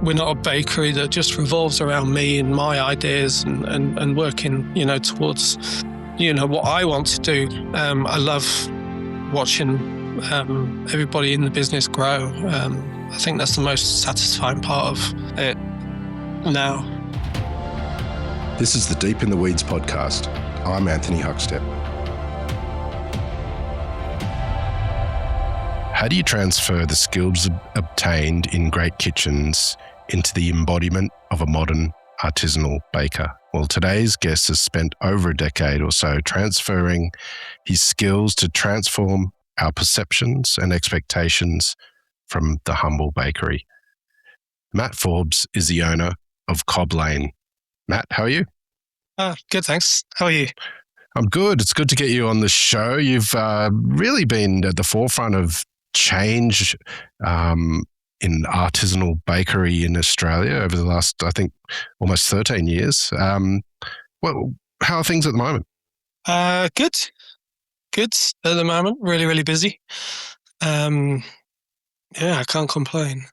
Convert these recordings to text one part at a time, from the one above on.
we're not a bakery that just revolves around me and my ideas and working, towards, what I want to do. I love watching everybody in the business grow. I think that's the most satisfying part of it now. This is the Deep in the Weeds podcast. I'm Anthony Huckstep. How do you transfer the skills obtained in great kitchens into the embodiment of a modern artisanal baker? Well, today's guest has spent over a decade or so transferring his skills to transform our perceptions and expectations from the humble bakery. Matt Forbes is the owner of Cobb Lane. Matt, how are you? Good, thanks. How are you? I'm good. It's good to get you on the show. You've really been at the forefront of change in artisanal bakery in Australia over the last, I think, almost 13 years. Well, how are things at the moment? Good at the moment. Really, really busy. I can't complain.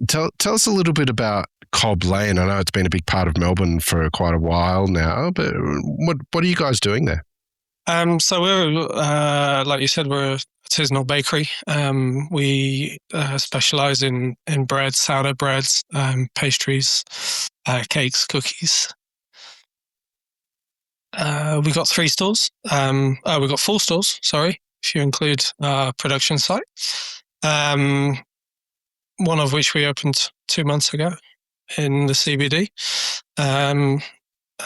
Tell us a little bit about Cobb Lane. I know it's been a big part of Melbourne for quite a while now, but what are you guys doing there? So we're, like you said, we're an artisanal bakery. We specialise in bread, sourdough breads, pastries, cakes, cookies. We've got 3 stores. We've got 4 stores, sorry, if you include our production site. One of which we opened 2 months ago in the CBD. And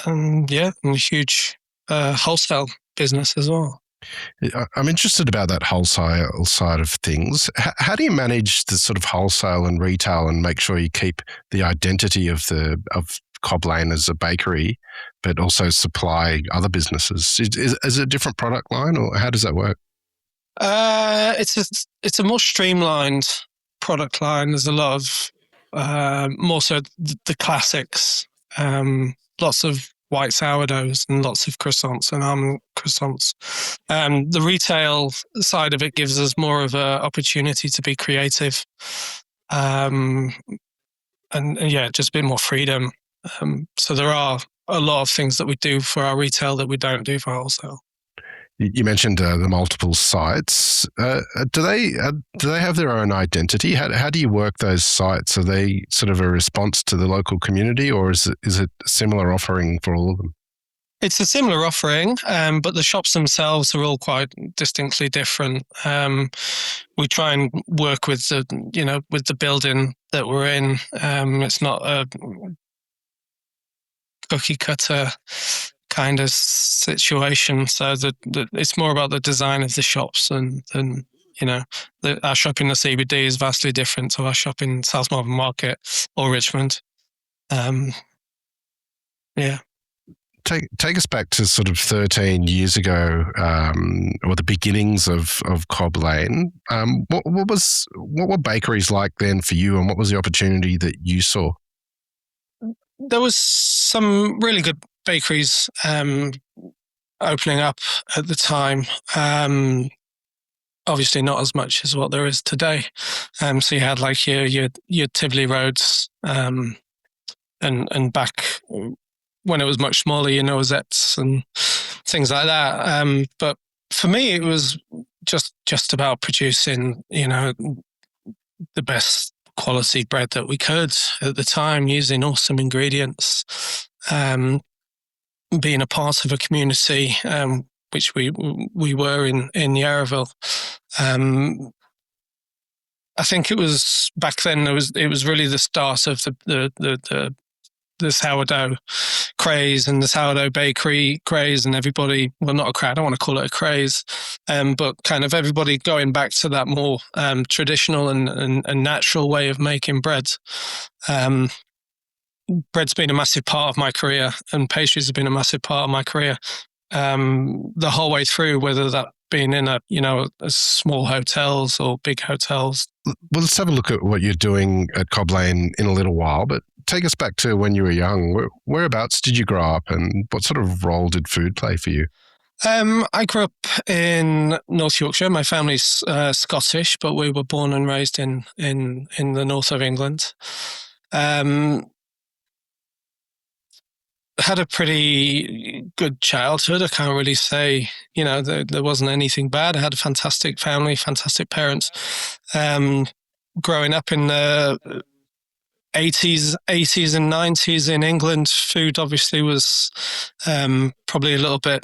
a huge wholesale business as well. I'm interested about that wholesale side of things. How do you manage the sort of wholesale and retail and make sure you keep the identity of Cobb Lane as a bakery, but also supply other businesses? Is it a different product line, or how does that work? It's a more streamlined product line. There's a lot of more so the classics, lots of white sourdoughs and lots of croissants and almond croissants. The retail side of it gives us more of an opportunity to be creative, and just a bit more freedom. So there are a lot of things that we do for our retail that we don't do for wholesale. You mentioned the multiple sites. Do they have their own identity? How do you work those sites? Are they sort of a response to the local community, or is it a similar offering for all of them? It's a similar offering, but the shops themselves are all quite distinctly different. We try and work with the building that we're in. It's not a cookie cutter kind of situation. So it's more about the design of the shops and our shop in the CBD is vastly different to our shop in South Melbourne Market or Richmond. Take us back to sort of 13 years ago, or the beginnings of Cobb Lane. What were bakeries like then for you, and what was the opportunity that you saw? There was some really good bakeries opening up at the time. Obviously not as much as what there is today. So you had like your Tivoli Roads, and back when it was much smaller, your Noisettes and things like that. But for me, it was just about producing, the best quality bread that we could at the time, using awesome ingredients, being a part of a community, which we were in Yarraville. I think it was back then. It was really the start of the sourdough craze and the sourdough bakery craze, and everybody, well, not a craze, I don't want to call it a craze, but kind of everybody going back to that more traditional and natural way of making bread. Bread's been a massive part of my career, and pastries have been a massive part of my career the whole way through, whether that being in a small hotels or big hotels. Well, let's have a look at what you're doing at Cobb Lane in a little while, but take us back to when you were young. Whereabouts did you grow up, and what sort of role did food play for you? I grew up in North Yorkshire. My family's Scottish, but we were born and raised in the north of England. Um, had a pretty good childhood. I can't really say, there wasn't anything bad. I had a fantastic family, fantastic parents. Growing up in the 80s and 90s in England, food obviously was probably a little bit,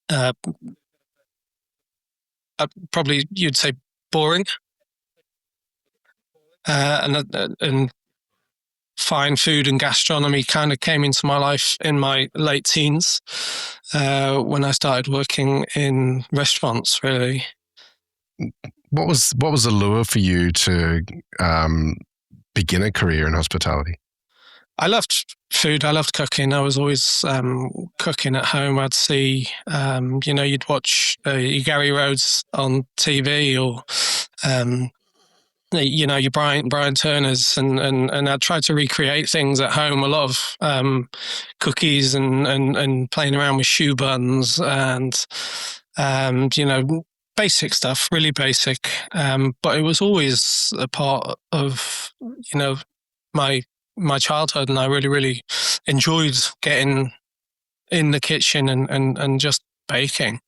uh, probably you'd say boring. And fine food and gastronomy kind of came into my life in my late teens when I started working in restaurants, really. What was the lure for you to begin a career in hospitality? I loved food. I loved cooking. I was always cooking at home. I'd see, you'd watch your Gary Rhodes on TV or your Brian Turners, and I tried to recreate things at home. A lot of cookies and playing around with shoe buns and basic stuff, really basic. But it was always a part of my childhood, and I really enjoyed getting in the kitchen and just baking.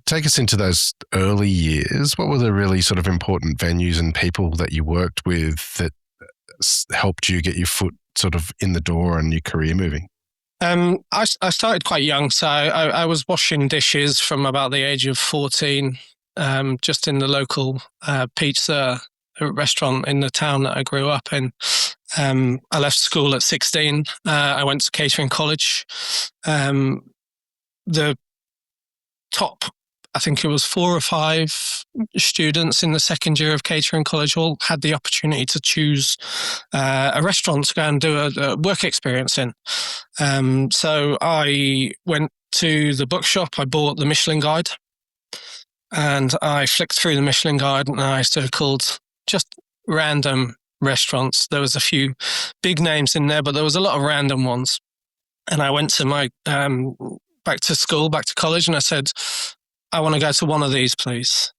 Take us into those early years. What were the really sort of important venues and people that you worked with that helped you get your foot sort of in the door and your career moving? I started quite young, so I was washing dishes from about the age of 14, just in the local pizza restaurant in the town that I grew up in. I left school at 16. I went to catering college. The top, I think it was 4 or 5 students in the second year of catering college all had the opportunity to choose a restaurant to go and do a work experience in. So I went to the bookshop, I bought the Michelin Guide, and I flicked through the Michelin Guide and I circled just random restaurants. There was a few big names in there, but there was a lot of random ones. And I went to my back to college, and I said, I want to go to one of these, please.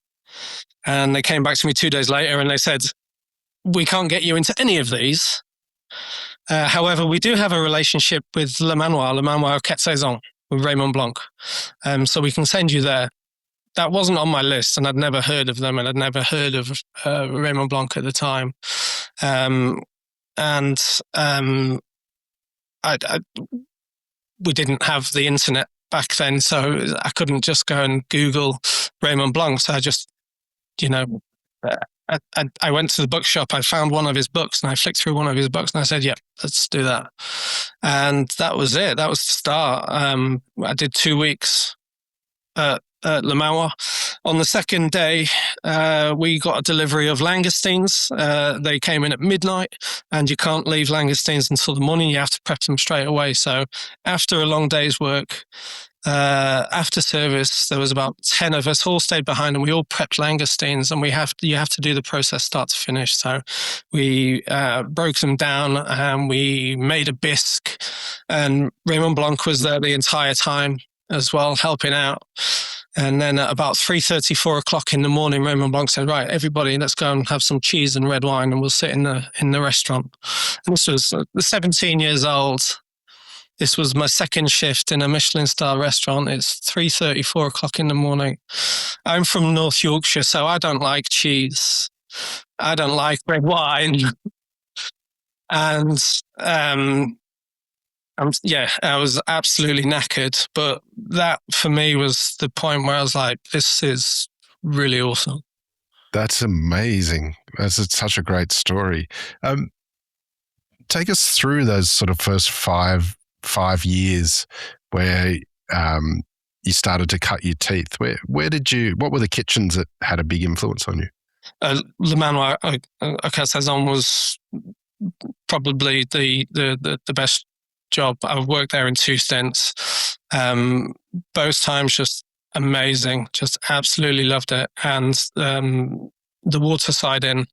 And they came back to me 2 days later and they said, we can't get you into any of these. However, we do have a relationship with Le Manoir Quête Saison, with Raymond Blanc. So we can send you there. That wasn't on my list, and I'd never heard of them, and I'd never heard of Raymond Blanc at the time. We didn't have the internet back then, so I couldn't just go and Google Raymond Blanc. So I just, I went to the bookshop, I found one of his books, and I flicked through one of his books, and I said, yeah, let's do that. And that was it. That was the start. I did 2 weeks at Le Manoir. On the second day, we got a delivery of langoustines. They came in at midnight, and you can't leave langoustines until the morning. You have to prep them straight away. So after a long day's work, after service, there was about 10 of us all stayed behind, and we all prepped langoustines, and you have to do the process start to finish. So we broke them down, and we made a bisque, and Raymond Blanc was there the entire time as well, helping out. And then at about 3:30, 4 o'clock in the morning, Raymond Blanc said, right, everybody, let's go and have some cheese and red wine, and we'll sit in the restaurant. And this was 17 years old. This was my second shift in a Michelin star restaurant. It's 3:30, 4 o'clock in the morning. I'm from North Yorkshire, so I don't like cheese. I don't like red wine. And I was absolutely knackered, but that for me was the point where I was like, this is really awesome. That's amazing. That's such a great story. Take us through those sort of first five years where you started to cut your teeth. What were the kitchens that had a big influence on you? Le Manoir Quête Saison was probably the best job. I've worked there in 2 stints. Both times just amazing, just absolutely loved it. And the Waterside Inn,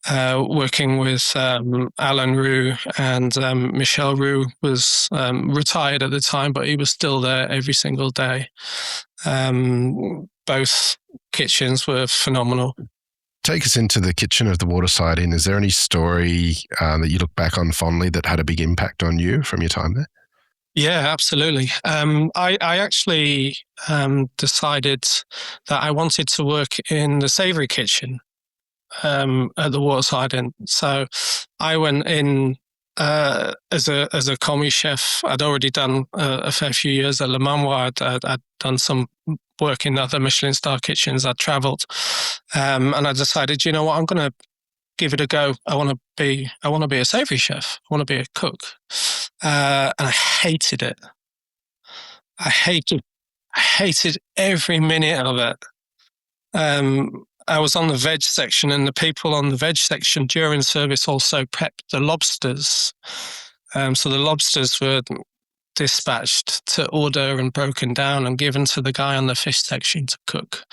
working with Alan Roux, and Michel Roux was retired at the time, but he was still there every single day. Both kitchens were phenomenal. Take us into the kitchen of the Waterside Inn. Is there any story that you look back on fondly that had a big impact on you from your time there? Yeah, absolutely. I actually decided that I wanted to work in the savoury kitchen at the Waterside Inn. So I went in as a commis chef. I'd already done a fair few years at Le Manoir. I'd done some work in other Michelin star kitchens. I'd travelled, and I decided, you know what, I'm going to give it a go. I want to be a savoury chef. I want to be a cook, and I hated it. I hated every minute of it. I was on the veg section, and the people on the veg section during service also prepped the lobsters. So the lobsters were dispatched to order and broken down and given to the guy on the fish section to cook.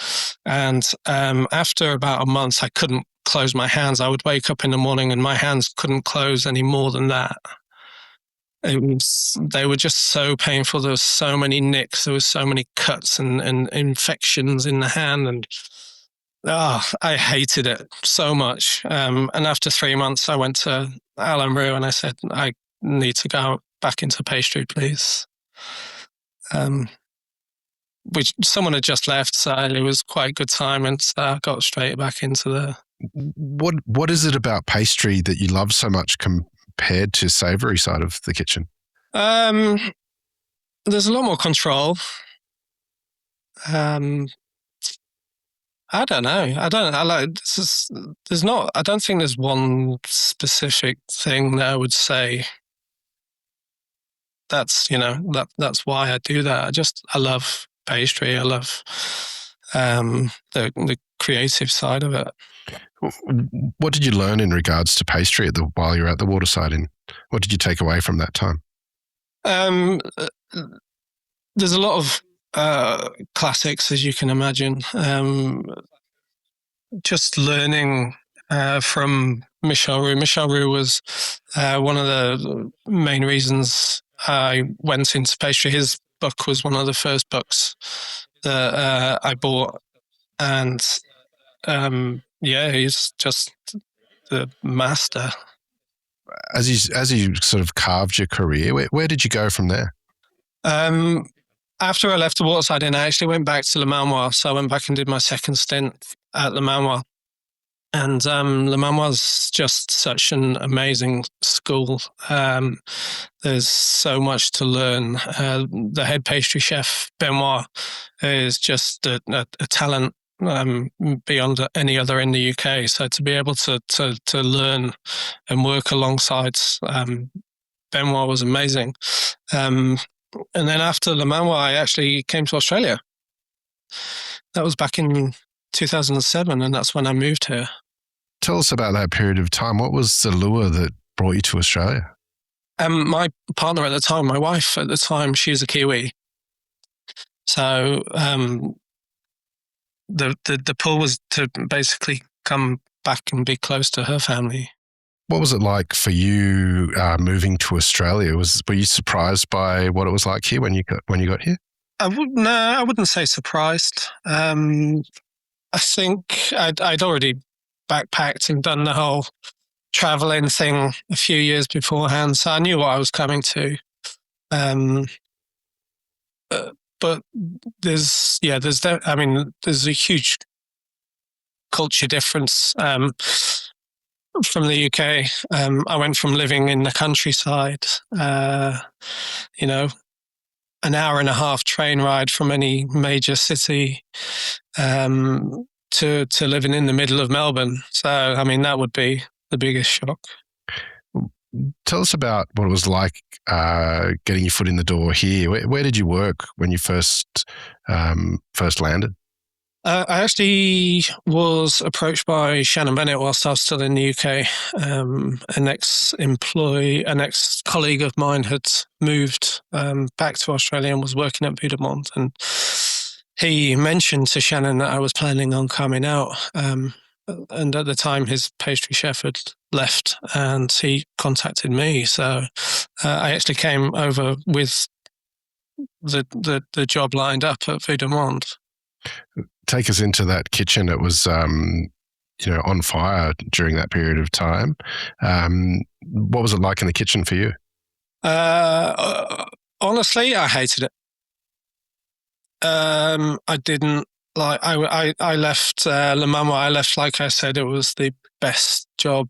And after about a month, I couldn't close my hands. I would wake up in the morning and my hands couldn't close any more than that. They were just so painful. There was so many nicks. There was so many cuts and infections in the hand, and I hated it so much. And after 3 months, I went to Alan Roux and I said, I need to go back into pastry, please. Which someone had just left, so it was quite a good time, and so I got straight back into the. What is it about pastry that you love so much compared to savoury side of the kitchen? There's a lot more control. I don't know. I don't think there's one specific thing that I would say that's why I do that. I love pastry. I love the creative side of it. What did you learn in regards to pastry while you were at the Waterside Inn? What did you take away from that time? There's a lot of classics, as you can imagine. Just learning from Michel Roux. Michel Roux was one of the main reasons I went into pastry. His book was one of the first books that I bought, and he's just the master. As you sort of carved your career, where did you go from there? After I left the Waterside Inn, I actually went back to Le Manoir. So I went back and did my second stint at Le Manoir. And Le Manoir's just such an amazing school. There's so much to learn. The head pastry chef, Benoit, is just a talent beyond any other in the UK. So to be able to learn and work alongside Benoit was amazing. And then after Le Manoir, I actually came to Australia. That was back in 2007, and that's when I moved here. Tell us about that period of time. What was the lure that brought you to Australia? My partner at the time, my wife at the time, she was a Kiwi. So the pull was to basically come back and be close to her family. What was it like for you moving to Australia? Were you surprised by what it was like here when you got here? I wouldn't say surprised. I think I'd already backpacked and done the whole traveling thing a few years beforehand, so I knew what I was coming to. But there's a huge culture difference. From the UK, I went from living in the countryside, an hour and a half train ride from any major city, to living in the middle of Melbourne. So, I mean, that would be the biggest shock. Tell us about what it was like getting your foot in the door here. Where did you work when you first landed? I actually was approached by Shannon Bennett whilst I was still in the UK. An ex-colleague of mine had moved back to Australia and was working at Boudemont, and he mentioned to Shannon that I was planning on coming out. and at the time his pastry chef had left, and he contacted me. So I actually came over with the job lined up at Vue de Monde. Take us into that kitchen. It was, on fire during that period of time. What was it like in the kitchen for you? Honestly, I hated it. I didn't like. I left Le Mama. I left, like I said, it was the best job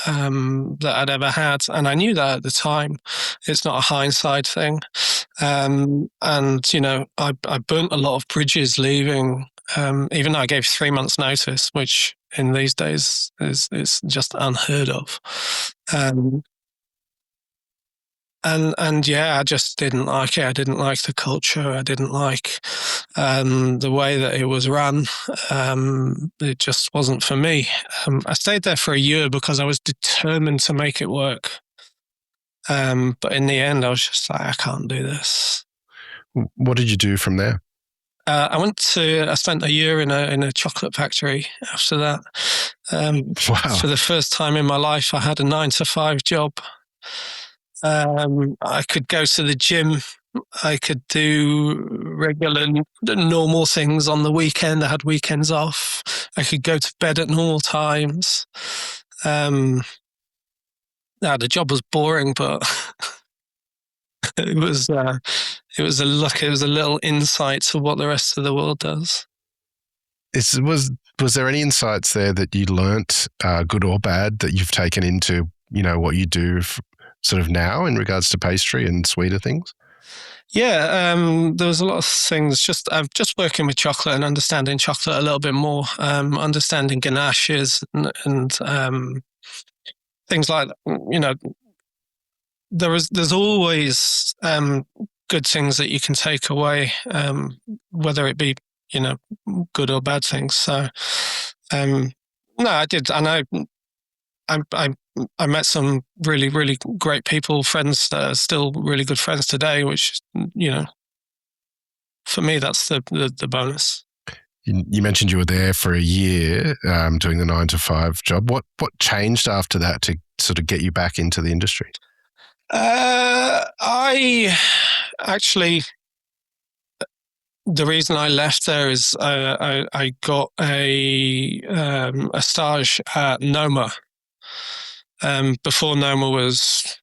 that I'd ever had, and I knew that at the time. It's not a hindsight thing, and I burnt a lot of bridges leaving. Even though I gave 3 months' notice, which in these days is just unheard of. And yeah, I just didn't like it. I didn't like the culture. I didn't like the way that it was run. It just wasn't for me. I stayed there for a year because I was determined to make it work. But in the end, I was just like, I can't do this. What did you do from there? I spent a year in a chocolate factory after that. Wow. For the first time in my life, I had a 9-to-5 job. I could go to the gym. I could do regular, normal things on the weekend. I had weekends off. I could go to bed at normal times. The job was boring, but it was a look. It was a little insight to what the rest of the world does. Was there any insights there that you learnt, good or bad, that you've taken into what you do sort of now in regards to pastry and sweeter things? Yeah, there was a lot of things. I'm just working with chocolate and understanding chocolate a little bit more, understanding ganaches and things like that. There's always good things that you can take away, whether it be good or bad things. So no, I did, and I met some really, really great people, friends that are still really good friends today, which, for me, that's the bonus. You mentioned you were there for a year doing the 9-to-5 job. What changed after that to sort of get you back into the industry? I actually, the reason I left there is I got a stage at Noma. Before Noma was,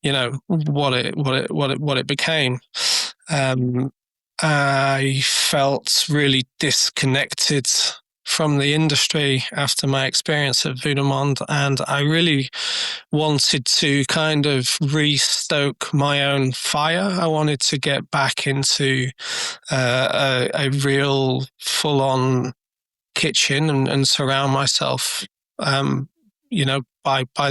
what it became. I felt really disconnected from the industry after my experience at Vue de Monde, and I really wanted to kind of restoke my own fire. I wanted to get back into a real full-on kitchen and surround myself by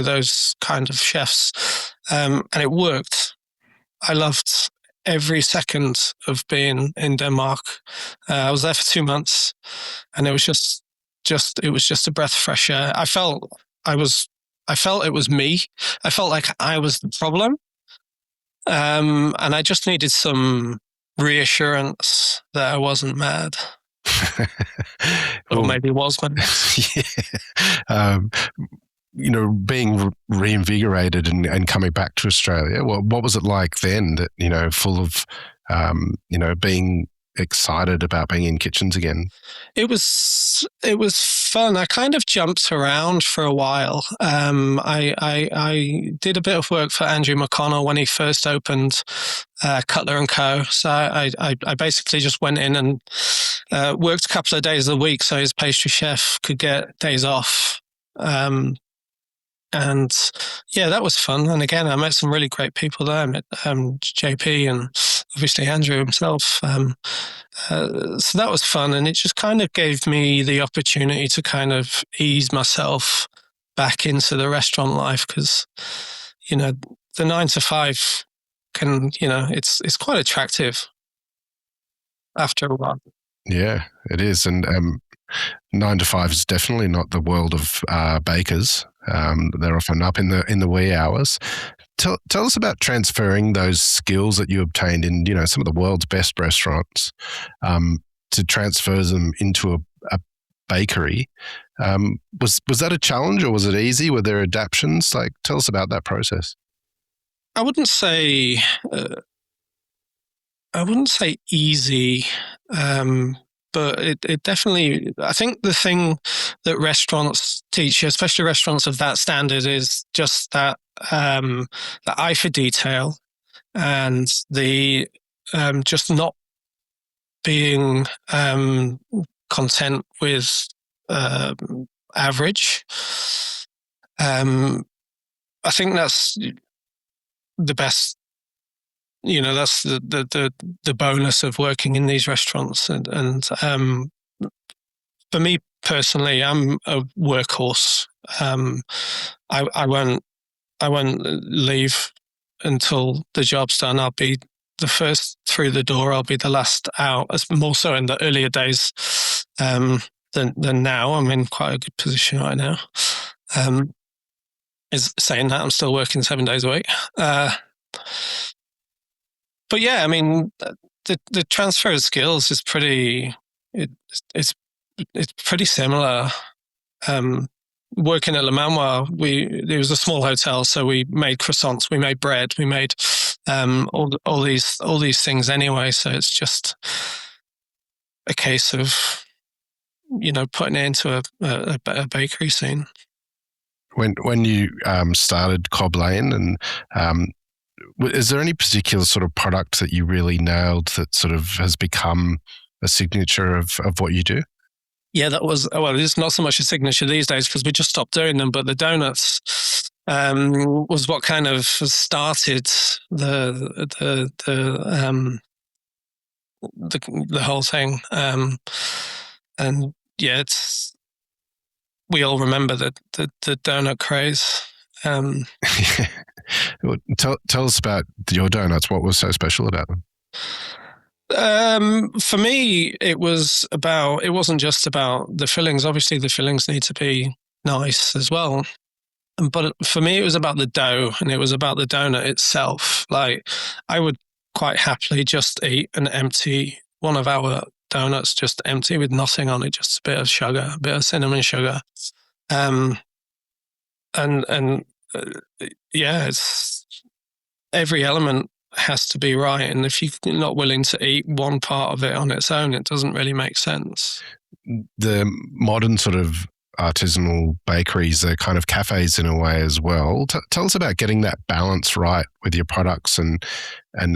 those kind of chefs. And it worked. I loved every second of being in Denmark. I was there for 2 months, and it was just a breath of fresh air. I felt it was me. I felt like I was the problem. And I just needed some reassurance that I wasn't mad. Or maybe was mad. Yeah. Being reinvigorated and coming back to Australia, what was it like then that, full of, being excited about being in kitchens again? It was fun. I kind of jumped around for a while. I did a bit of work for Andrew McConnell when he first opened Cutler & Co. So I basically just went in and worked a couple of days a week so his pastry chef could get days off. And yeah, that was fun. And again, I met some really great people there. I met JP and obviously Andrew himself. So that was fun. And it just kind of gave me the opportunity to kind of ease myself back into the restaurant life because, the 9-to-5 can, it's quite attractive after a while. Yeah, it is. And 9-to-5 is definitely not the world of bakers. They're often up in the wee hours. Tell us about transferring those skills that you obtained in some of the world's best restaurants to transfer them into bakery. Was that a challenge, or was it easy? Were there adaptations? Like, tell us about that process. I wouldn't say easy, but it definitely. I think the thing that restaurants teach you, especially restaurants of that standard, is just the eye for detail and the just not being content with average. I think that's the best. That's the bonus of working in these restaurants, and for me personally, I'm a workhorse. I won't leave until the job's done. I'll be the first through the door. I'll be the last out. As more so in the earlier days than now. I'm in quite a good position right now. Is saying that I'm still working 7 days a week. But yeah, I mean, the transfer of skills is it's pretty similar. Working at Le Manoir, it was a small hotel, so we made croissants, we made bread, we made all these things anyway. So it's just a case of putting it into a bakery scene. When you started Cobb Lane, and is there any particular sort of product that you really nailed that sort of has become a signature of what you do? Yeah, it's not so much a signature these days because we just stopped doing them, but the donuts was what kind of started the whole thing. And yeah, we all remember the donut craze. Well, tell us about your donuts. What was so special about them? For me, it wasn't just about the fillings. Obviously, the fillings need to be nice as well. But for me, it was about the dough, and it was about the donut itself. Like, I would quite happily just eat an empty one of our donuts, just empty with nothing on it, just a bit of sugar, a bit of cinnamon sugar. Yeah, it's every element has to be right, and if you're not willing to eat one part of it on its own, it doesn't really make sense. The modern sort of artisanal bakeries are kind of cafes in a way as well. Tell us about getting that balance right with your products and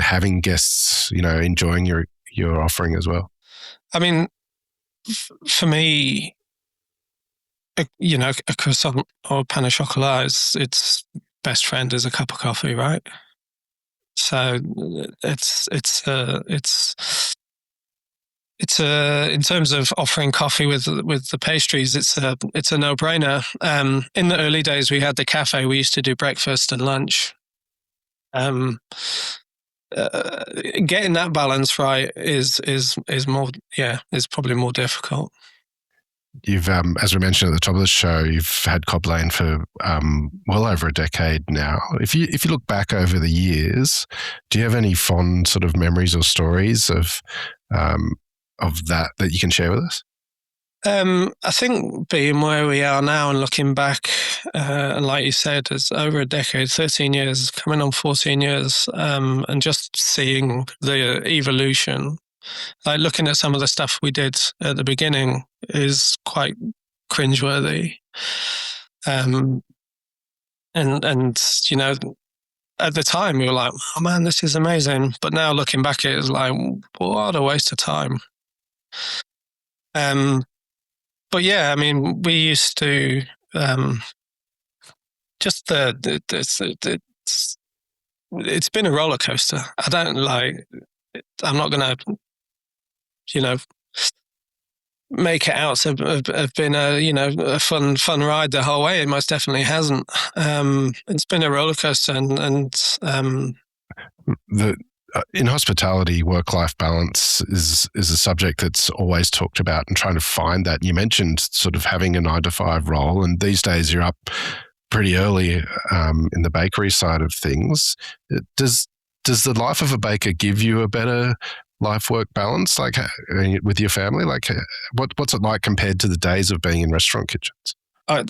having guests, enjoying your offering as well. I mean, for me, a croissant or a pain au chocolat its best friend is a cup of coffee, right? So it's in terms of offering coffee with the pastries, it's a no-brainer. In the early days, we had the cafe. We used to do breakfast and lunch. Getting that balance right is probably more difficult. You've, as we mentioned at the top of the show, you've had Cobb Lane for well over a decade now. If you look back over the years, do you have any fond sort of memories or stories of that you can share with us? I think being where we are now and looking back, and like you said, it's over a decade, 13 years, coming on 14 years, and just seeing the evolution. Like looking at some of the stuff we did at the beginning is quite cringeworthy. And at the time we were like, oh man, this is amazing. But now looking back, it was like, what a waste of time. But yeah, I mean, we used to just it's been a roller coaster. I'm not going to, make it out to have been a fun ride the whole way. It most definitely hasn't. It's been a roller coaster, and in hospitality, work-life balance is a subject that's always talked about, and trying to find that. You mentioned sort of having a 9-to-5 role, and these days you're up pretty early in the bakery side of things. Does the life of a baker give you a better life-work balance, like with your family? Like, what's it like compared to the days of being in restaurant kitchens?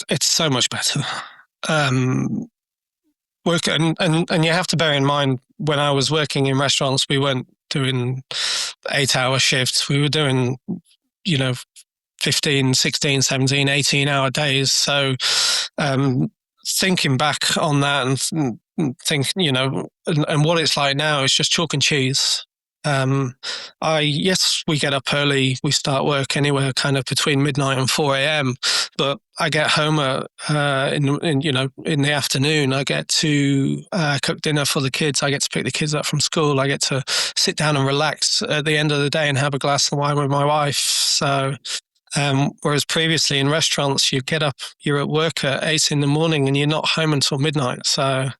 It's so much better. Work and you have to bear in mind, when I was working in restaurants, we weren't doing 8-hour shifts. We were doing, 15, 16, 17, 18-hour days. So thinking back on that and thinking, and what it's like now, it's just chalk and cheese. Yes, we get up early. We start work anywhere kind of between midnight and 4 a.m. But I get home in the afternoon. I get to cook dinner for the kids. I get to pick the kids up from school. I get to sit down and relax at the end of the day and have a glass of wine with my wife. So, whereas previously in restaurants, you get up, you're at work at 8 a.m. and you're not home until midnight. So,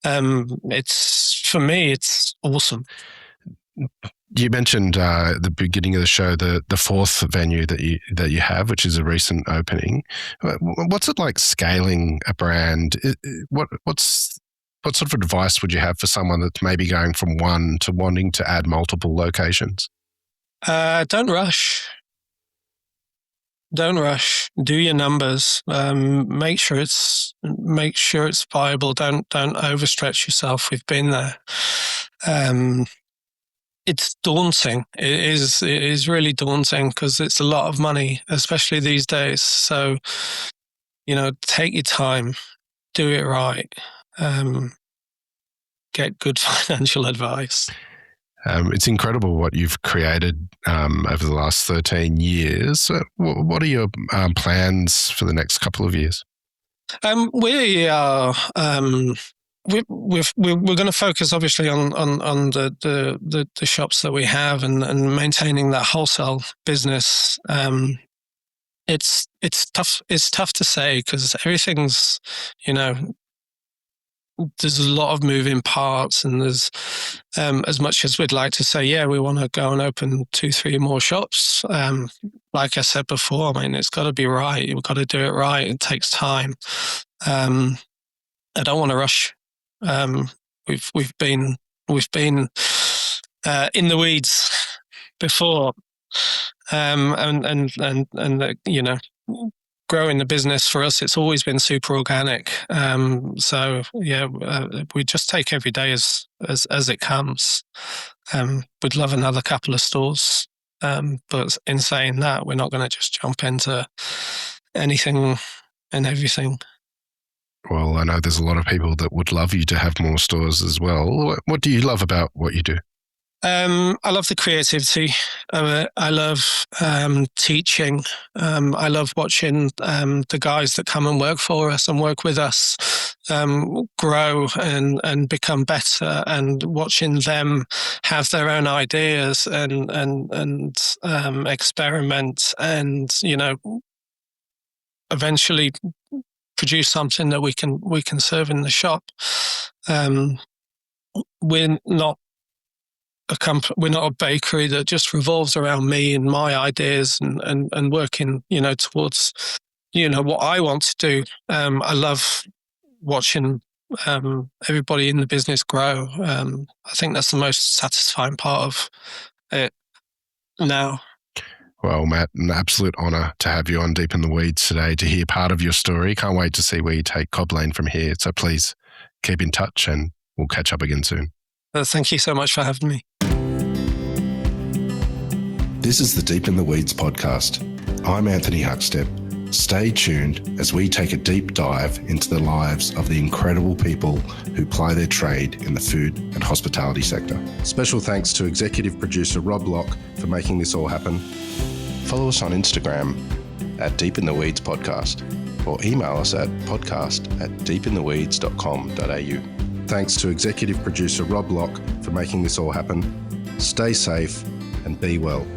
for me, it's awesome. You mentioned at the beginning of the show the fourth venue that you have, which is a recent opening. What's it like scaling a brand? What sort of advice would you have for someone that's maybe going from one to wanting to add multiple locations? Don't rush. Don't rush. Do your numbers. Make sure it's viable. Don't overstretch yourself. We've been there. It's daunting. It is really daunting because it's a lot of money, especially these days. So, take your time, do it right, get good financial advice. It's incredible what you've created over the last 13 years. What are your plans for the next couple of years? We are. We're going to focus obviously on the shops that we have and maintaining that wholesale business. It's tough. It's tough to say because everything's, there's a lot of moving parts, and there's as much as we'd like to say, yeah, we want to go and open 2-3 more shops. Like I said before, I mean, it's got to be right. We've got to do it right. It takes time. I don't want to rush. We've been in the weeds before, and growing the business for us, it's always been super organic. So yeah, we just take every day as it comes. We'd love another couple of stores, but in saying that, we're not going to just jump into anything and everything. Well, I know there's a lot of people that would love you to have more stores as well. What do you love about what you do? I love the creativity of it. I love teaching. I love watching the guys that come and work for us and work with us grow and become better, and watching them have their own ideas and experiment and, eventually produce something that we can serve in the shop. We're not a bakery that just revolves around me and my ideas and working, towards, what I want to do. I love watching everybody in the business grow. I think that's the most satisfying part of it now. Well, Matt, an absolute honour to have you on Deep in the Weeds today to hear part of your story. Can't wait to see where you take Cobb Lane from here. So please keep in touch and we'll catch up again soon. Thank you so much for having me. This is the Deep in the Weeds podcast. I'm Anthony Huckstep. Stay tuned as we take a deep dive into the lives of the incredible people who ply their trade in the food and hospitality sector. Special thanks to executive producer Rob Locke for making this all happen. Follow us on Instagram at Deep in the Weeds Podcast, or email us at podcast@deepintheweeds.com.au. Thanks to executive producer Rob Locke for making this all happen. Stay safe and be well.